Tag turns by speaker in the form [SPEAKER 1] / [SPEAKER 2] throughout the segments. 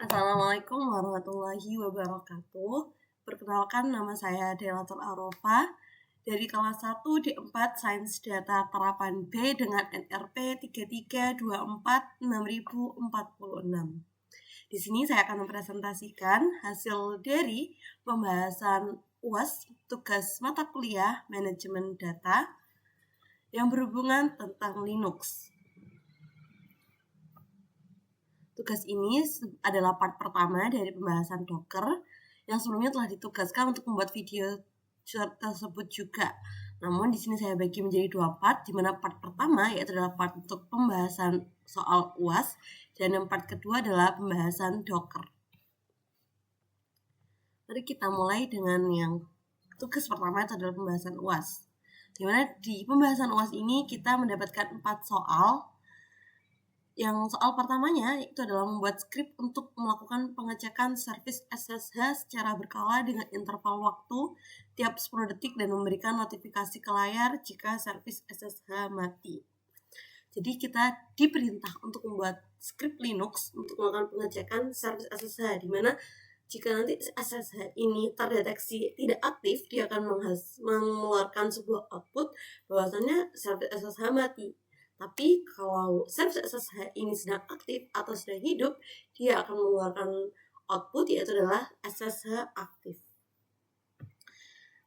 [SPEAKER 1] Assalamualaikum warahmatullahi wabarakatuh. Perkenalkan, nama saya Delatul Arofa dari kelas 1 D4 Sains Data Terapan B dengan NRP 33246046. Di sini saya akan mempresentasikan hasil dari pembahasan UAS tugas mata kuliah manajemen data yang berhubungan tentang Linux. Tugas ini adalah part pertama dari pembahasan Docker yang sebelumnya telah ditugaskan untuk membuat video tersebut juga. Namun di sini saya bagi menjadi dua part, di mana part pertama yaitu adalah part untuk pembahasan soal UAS dan yang part kedua adalah pembahasan Docker. Mari kita mulai dengan yang tugas pertama, itu adalah pembahasan UAS. Di mana di pembahasan UAS ini kita mendapatkan 4 soal. Yang soal pertamanya itu adalah membuat skrip untuk melakukan pengecekan servis SSH secara berkala dengan interval waktu tiap 10 detik dan memberikan notifikasi ke layar jika servis SSH mati. Jadi kita diperintah untuk membuat skrip Linux untuk melakukan pengecekan servis SSH, di mana jika nanti SSH ini terdeteksi tidak aktif, dia akan mengeluarkan sebuah output bahwasannya servis SSH mati. Tapi kalau servis SSH ini sedang aktif atau sedang hidup, dia akan mengeluarkan output yaitu adalah SSH aktif.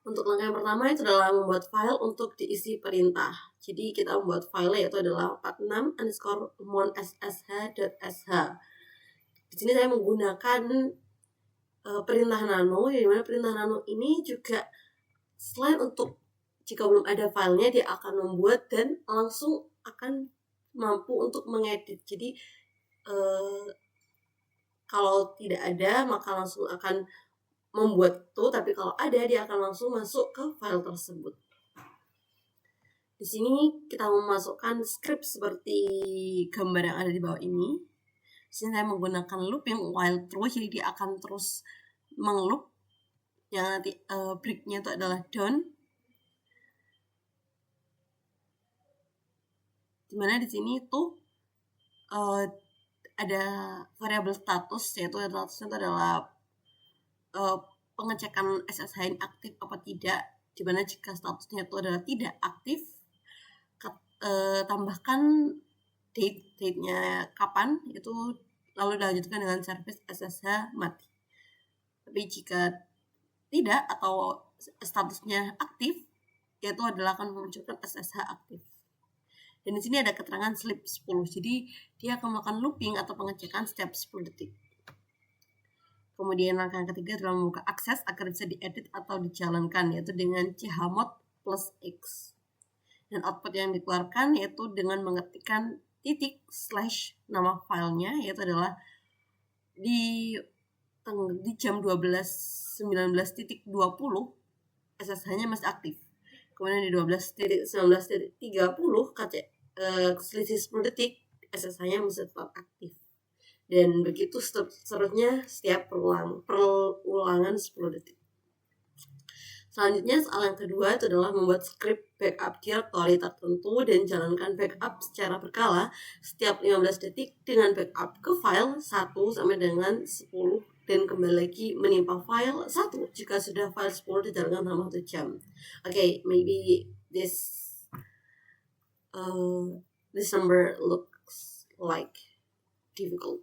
[SPEAKER 1] Untuk langkah yang pertama itu adalah membuat file untuk diisi perintah. Jadi kita membuat file yaitu adalah 46_mon_ssh.sh. Di sini saya menggunakan perintah nano, di mana perintah nano ini juga selain untuk jika belum ada filenya, dia akan membuat dan langsung akan mampu untuk mengedit. Jadi kalau tidak ada maka langsung akan membuat itu, tapi kalau ada dia akan langsung masuk ke file tersebut. Di sini kita memasukkan script seperti gambar yang ada di bawah ini. Di sini saya menggunakan looping while true, jadi dia akan terus mengloop. Yang nanti breaknya itu adalah done. Dimana di sini tuh ada variabel status, yaitu statusnya itu adalah pengecekan SSH ini aktif apa tidak. Dimana jika statusnya itu adalah tidak aktif, tambahkan date-nya kapan, itu lalu dilanjutkan dengan service SSH mati. Tapi jika tidak atau statusnya aktif, yaitu adalah akan memunculkan SSH aktif. Dan di sini ada keterangan sleep 10. Jadi dia akan melakukan looping atau pengecekan setiap 10 detik. Kemudian langkah yang ketiga adalah membuka akses agar bisa diedit atau dijalankan, yaitu dengan chmod +X. Dan output yang dikeluarkan yaitu dengan mengetikkan / nama filenya, yaitu adalah di jam 12.19.20 SSH-nya masih aktif. Kemudian di 12.19.30 selisih 10 detik SSH-nya masih tetap aktif. Dan begitu seterusnya setiap perulangan 10 detik. Selanjutnya soal yang kedua itu adalah membuat script backup directory tertentu dan jalankan backup secara berkala setiap 15 detik dengan backup ke file 1 sampai dengan 10 dan kembali lagi menimpa file 1 jika sudah file 10 dijalankan selama 1 jam. Okay, maybe this number looks like difficult.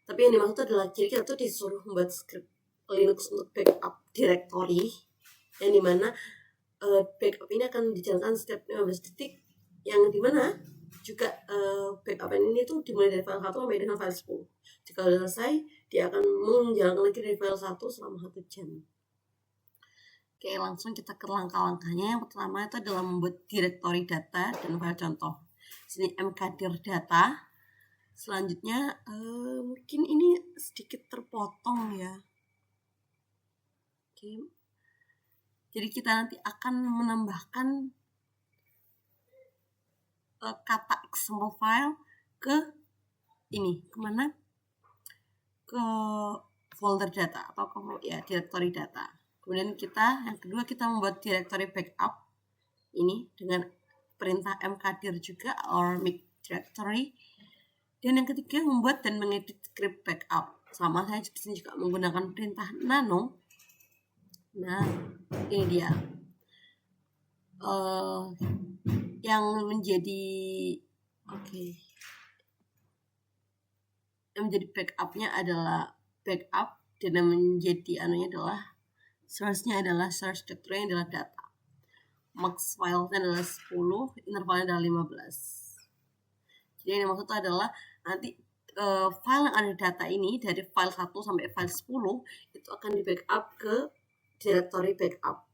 [SPEAKER 1] Tapi yang dimaksud adalah jadi kita tuh disuruh membuat script Linux untuk backup directory, yang dimana backup ini akan dijalankan setiap 15 detik, yang dimana juga backup ini tuh dimulai dari file 1 sampai dengan file 10. Jika sudah selesai, dia akan menjalankan lagi dari file 1 selama 1 jam. Oke, langsung kita ke langkah-langkahnya. Yang pertama itu adalah membuat directory data dan file contoh. Sini mkdir data. Selanjutnya mungkin ini sedikit terpotong ya. Oke. Jadi kita nanti akan menambahkan kata XML file ke ini, kemana? Ke folder data atau ke directory data. Kemudian yang kedua kita membuat directory backup ini dengan perintah mkdir juga or make directory. Dan yang ketiga, membuat dan mengedit script backup. Sama saya di sini juga menggunakan perintah nano. Nah, ini dia. Yang menjadi yang menjadi backupnya adalah backup, dan yang menjadi adalah source-nya adalah source directory adalah data. Max file-nya adalah 10, intervalnya adalah 15. Jadi yang maksud adalah nanti file yang ada data ini dari file 1 sampai file 10 itu akan di backup ke directory backup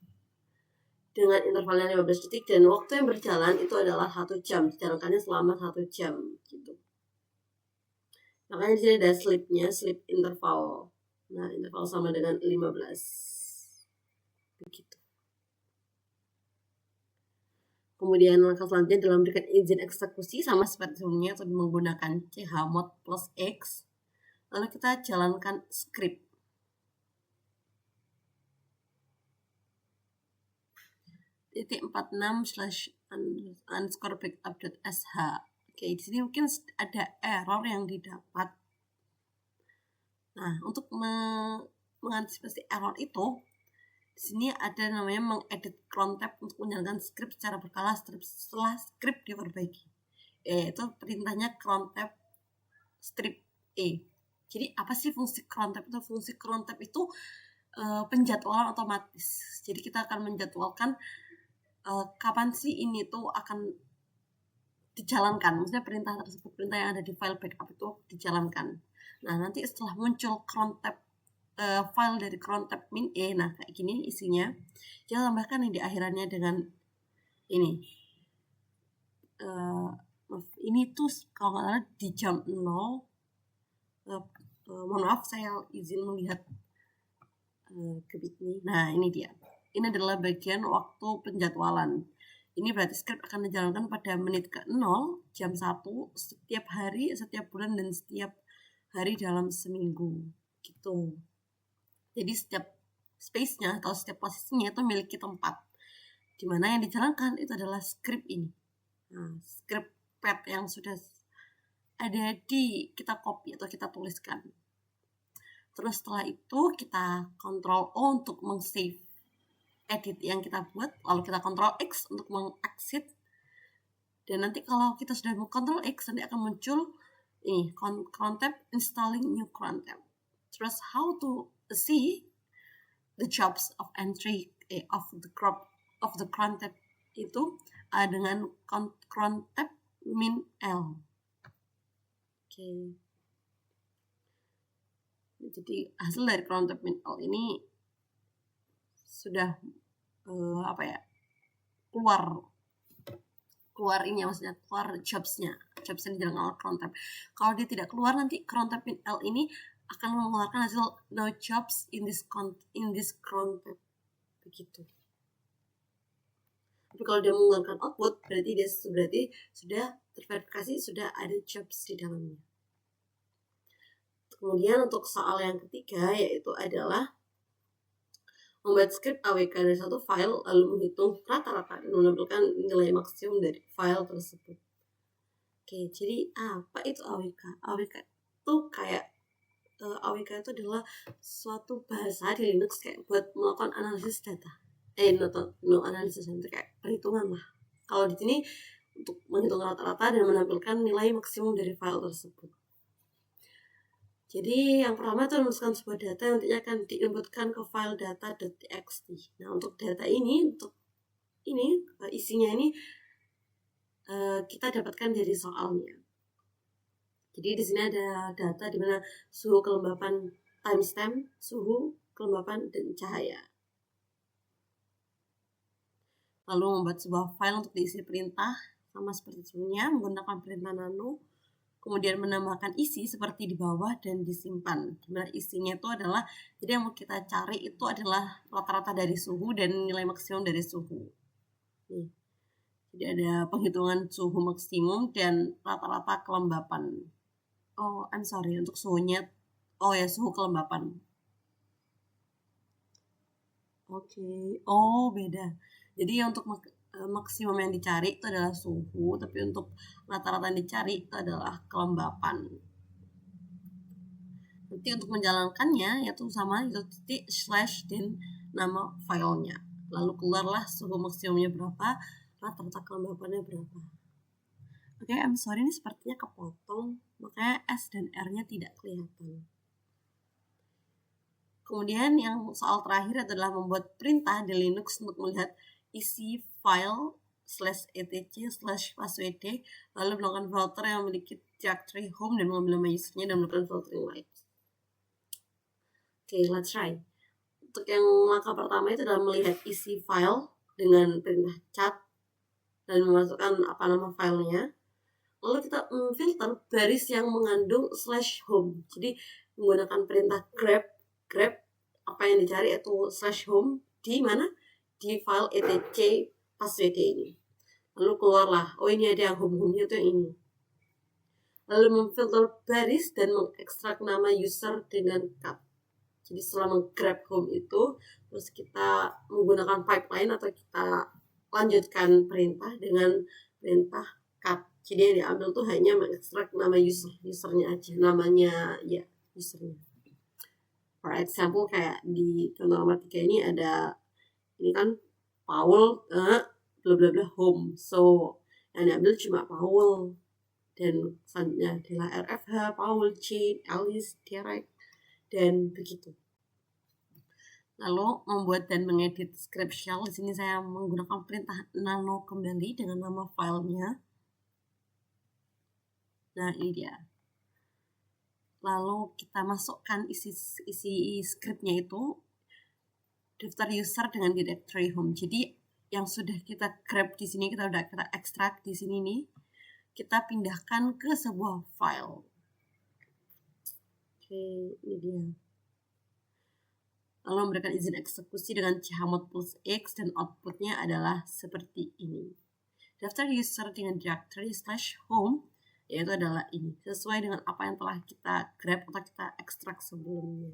[SPEAKER 1] dengan intervalnya 15 detik, dan waktu yang berjalan itu adalah 1 jam, dijalankannya selama 1 jam gitu. Makanya di sini ada sleep-nya, sleep interval. Nah, interval sama dengan 15. Begitu. Kemudian langkah selanjutnya adalah memberikan izin eksekusi sama seperti sebelumnya, atau menggunakan chmod plus X. Lalu kita jalankan script. .46/_backup.sh. Oke, di sini mungkin ada error yang didapat. Nah, untuk mengantisipasi error itu, di sini ada namanya mengedit cron tab untuk menjalankan script secara berkala setelah script diperbaiki. Yaitu perintahnya cron tab strip E. Jadi apa sih fungsi cron tab itu? Fungsi cron tab itu penjadwalan otomatis. Jadi kita akan menjadwalkan kapan sih ini tuh akan dijalankan. Maksudnya perintah tersebut, perintah yang ada di file backup itu dijalankan. Nah, nanti setelah muncul cron tab file dari cron tab min E, nah kayak gini isinya, kita tambahkan yang di akhirannya dengan ini. Ini tuh kalau nggak salah di jam 0. Mohon maaf, saya izin melihat ke ini. Nah, ini dia. Ini adalah bagian waktu penjadwalan. Ini berarti script akan dijalankan pada menit ke-0, jam 1, setiap hari, setiap bulan, dan setiap hari dalam seminggu. Gitu. Jadi setiap space-nya atau setiap posisinya itu memiliki tempat. Dimana yang dijalankan itu adalah script ini. Nah, script pad yang sudah ada di kita copy atau kita tuliskan. Terus setelah itu kita Ctrl O untuk meng-save edit yang kita buat, lalu kita Ctrl X untuk meng-exit. Dan nanti kalau kita sudah Ctrl X, nanti akan muncul ini cron tab installing new cron tab. Terus how to see the jobs of entry of the cron tab itu dengan cron tab min L. Oke. Jadi hasil dari cron tab min L ini sudah keluar ini, maksudnya keluar jobsnya dijalankan oleh cron tab. Kalau dia tidak keluar, nanti cron tab min L ini akan mengeluarkan hasil no jobs in this cron tab, begitu. Tapi kalau dia mengeluarkan output, berarti sudah terverifikasi, sudah ada jobs di dalamnya. Kemudian untuk soal yang ketiga, yaitu adalah membuat script AWK dari satu file, lalu menghitung rata-rata dan menampilkan nilai maksimum dari file tersebut. Oke, jadi apa itu AWK? AWK itu kayak AWK itu adalah suatu bahasa di Linux kayak buat melakukan analisis data. No analisis, itu kayak perhitungan lah. Kalau di sini untuk menghitung rata-rata dan menampilkan nilai maksimum dari file tersebut. Jadi yang pertama itu memasukkan sebuah data yang nantinya akan diinputkan ke file data.txt. Nah, untuk data ini, isinya ini kita dapatkan dari soalnya. Jadi di sini ada data di mana suhu, kelembapan, timestamp, suhu, kelembapan, dan cahaya. Lalu membuat sebuah file untuk diisi perintah sama seperti sebelumnya menggunakan perintah nano. Kemudian menambahkan isi seperti di bawah dan disimpan. Dimana isinya itu adalah, jadi yang mau kita cari itu adalah rata-rata dari suhu dan nilai maksimum dari suhu. Nih. Jadi ada penghitungan suhu maksimum dan rata-rata kelembapan. Untuk suhunya. Suhu kelembapan. Oke. Beda. Jadi untuk maksimum yang dicari itu adalah suhu, tapi untuk rata-rata yang dicari itu adalah kelembapan. Nanti untuk menjalankannya yaitu sama itu titik slash dan nama filenya. Lalu keluarlah suhu maksimumnya berapa, rata-rata kelembapannya berapa. Oke, I'm sorry ini sepertinya kepotong, makanya S dan R-nya tidak kelihatan. Kemudian yang soal terakhir adalah membuat perintah di Linux untuk melihat isi file /etc/passwd lalu melakukan filter yang memiliki directory home dan mengambil nama usernya dan melakukan filtering lain. Oke, let's try. Untuk yang langkah pertama itu adalah melihat isi file dengan perintah cat dan memasukkan apa nama filenya. Lalu kita filter baris yang mengandung /home. Jadi menggunakan perintah grab apa yang dicari itu /home di mana? Di file etc passwd ini. Lalu keluarlah, oh ini ada yang home-nya itu yang ini. Lalu memfilter baris dan mengekstrak nama user dengan cut. Jadi setelah menggrab home itu, terus kita menggunakan pipeline atau kita lanjutkan perintah dengan perintah cut. Jadi yang diambil tuh hanya mengekstrak nama usernya aja, namanya ya usernya. For example kayak di contoh nomor 3 ini ada ini kan Paul bla bla bla home. So yang diambil cuma Paul dan selanjutnya adalah RFH, Paul, C, Alice, Derek dan begitu. Lalu membuat dan mengedit script shell. Di sini saya menggunakan perintah nano kembali dengan nama filenya. Nah, ini dia. Lalu kita masukkan isi scriptnya itu daftar user dengan directory home. Jadi yang sudah kita grab di sini, kita ekstrak di sini nih, kita pindahkan ke sebuah file. Oke, ini dia. Lalu memberikan izin eksekusi dengan chmod +X dan outputnya adalah seperti ini. Daftar user dengan directory /home yaitu adalah ini, sesuai dengan apa yang telah kita grab atau kita ekstrak sebelumnya.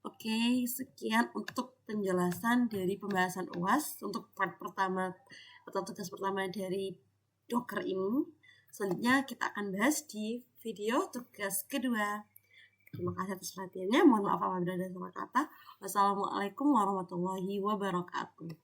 [SPEAKER 1] Oke, sekian untuk penjelasan dari pembahasan UAS untuk part pertama atau tugas pertama dari Docker ini. Selanjutnya kita akan bahas di video tugas kedua. Terima kasih atas perhatiannya. Mohon maaf apabila ada salah kata. Wassalamualaikum warahmatullahi wabarakatuh.